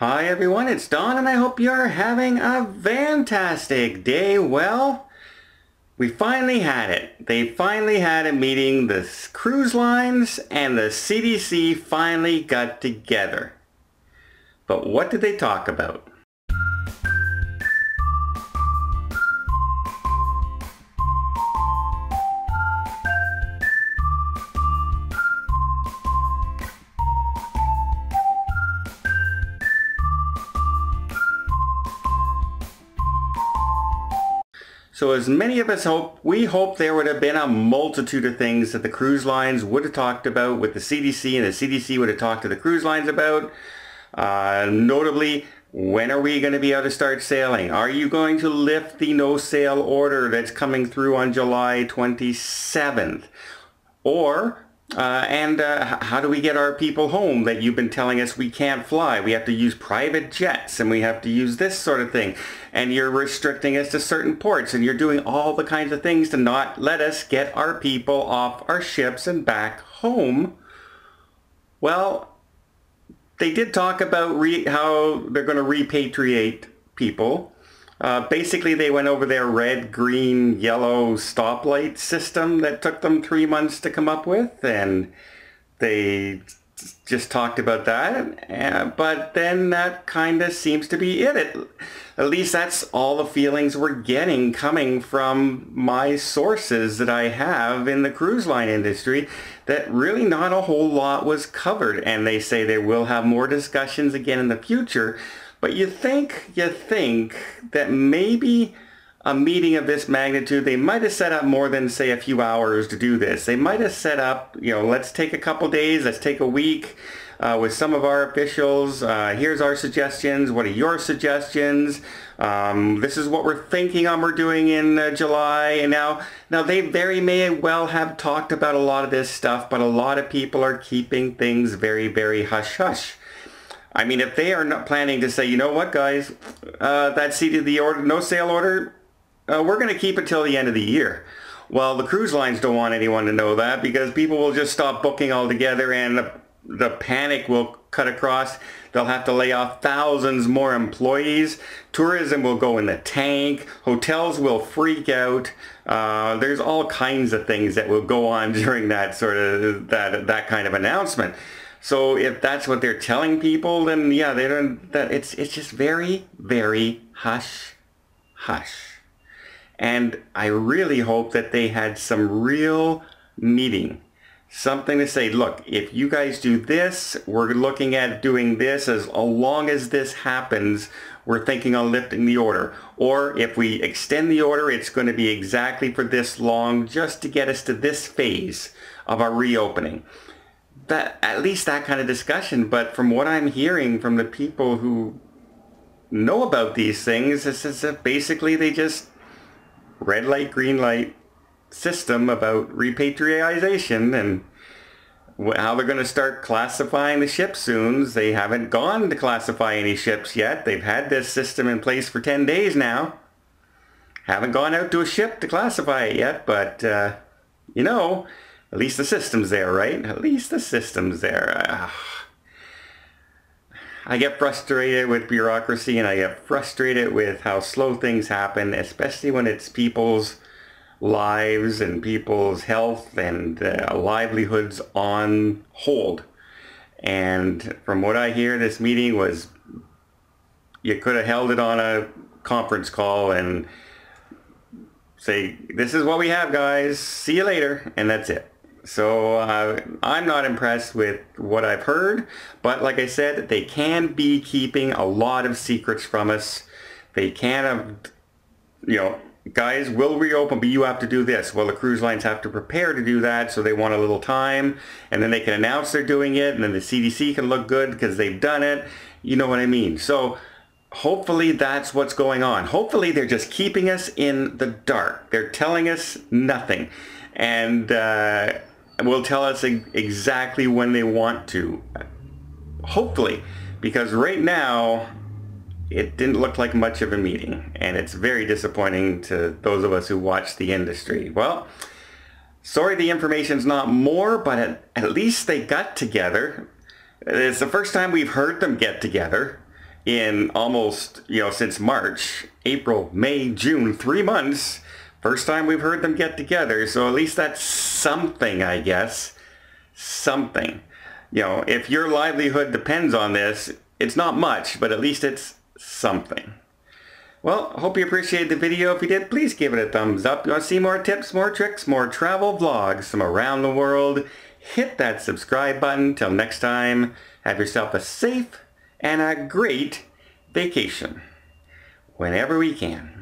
Hi everyone, it's Don and I hope you're having a fantastic day. Well, we finally had it. They finally had a meeting. The cruise lines and the CDC finally got together. But what did they talk about? So as many of us hope, we hope there would have been a multitude of things that the cruise lines would have talked about with the CDC, and the CDC would have talked to the cruise lines about. Notably, when are we going to be able to start sailing? Are you going to lift the no sail order that's coming through on July 27th? Or, how do we get our people home that you've been telling us we can't fly? We have to use private jets and we have to use this sort of thing. And you're restricting us to certain ports and you're doing all the kinds of things to not let us get our people off our ships and back home. Well, they did talk about how they're going to repatriate people. Basically, they went over their red, green, yellow stoplight system that took them 3 months to come up with, and they just talked about that. But then that kind of seems to be it. At least that's all the feelings we're getting coming from my sources that I have in the cruise line industry, that really not a whole lot was covered. And they say they will have more discussions again in the future. But you think that maybe a meeting of this magnitude, they might have set up more than, say, a few hours to do this. They might have set up, let's take a couple days, let's take a week with some of our officials. Here's our suggestions. What are your suggestions? This is what we're thinking we're doing in July. And now they very may well have talked about a lot of this stuff, but a lot of people are keeping things very, very hush-hush. I mean, if they are not planning to say, you know what, guys, that the order, no sail order, we're going to keep it till the end of the year. Well, the cruise lines don't want anyone to know that, because people will just stop booking altogether and the panic will cut across. They'll have to lay off thousands more employees. Tourism will go in the tank. Hotels will freak out. There's all kinds of things that will go on during that sort of that kind of announcement. So if that's what they're telling people, then yeah, they don't. It's just very, very hush, hush. And I really hope that they had some real meeting, something to say. Look, if you guys do this, we're looking at doing this. As long as this happens, we're thinking on lifting the order. Or if we extend the order, it's going to be exactly for this long, just to get us to this phase of our reopening. That, at least that kind of discussion. But from what I'm hearing from the people who know about these things, is that basically they just red light, green light system about repatriation and how they're going to start classifying the ships soon. They haven't gone to classify any ships yet. They've had this system in place for 10 days now. Haven't gone out to a ship to classify it yet, but at least the system's there, right? At least the system's there. I get frustrated with bureaucracy, and I get frustrated with how slow things happen, especially when it's people's lives and people's health and livelihoods on hold. And from what I hear, this meeting was, you could have held it on a conference call and say, this is what we have, guys. See you later. And that's it. So I'm not impressed with what I've heard, but like I said, they can be keeping a lot of secrets from us. They can have, guys, we'll reopen, but you have to do this. Well, the cruise lines have to prepare to do that, so they want a little time, and then they can announce they're doing it, and then the CDC can look good because they've done it. You know what I mean? So hopefully that's what's going on. Hopefully they're just keeping us in the dark. They're telling us nothing. And will tell us exactly when they want to. Hopefully, because right now it didn't look like much of a meeting, and it's very disappointing to those of us who watch the industry. Well, sorry the information's not more, but at least they got together. It's the first time we've heard them get together, in almost, since March, April, May, June, 3 months. First time we've heard them get together, so at least that's something, I guess. Something. If your livelihood depends on this, it's not much, but at least it's something. Well, I hope you appreciated the video. If you did, please give it a thumbs up. You want to see more tips, more tricks, more travel vlogs from around the world? Hit that subscribe button. Till next time, have yourself a safe and a great vacation whenever we can.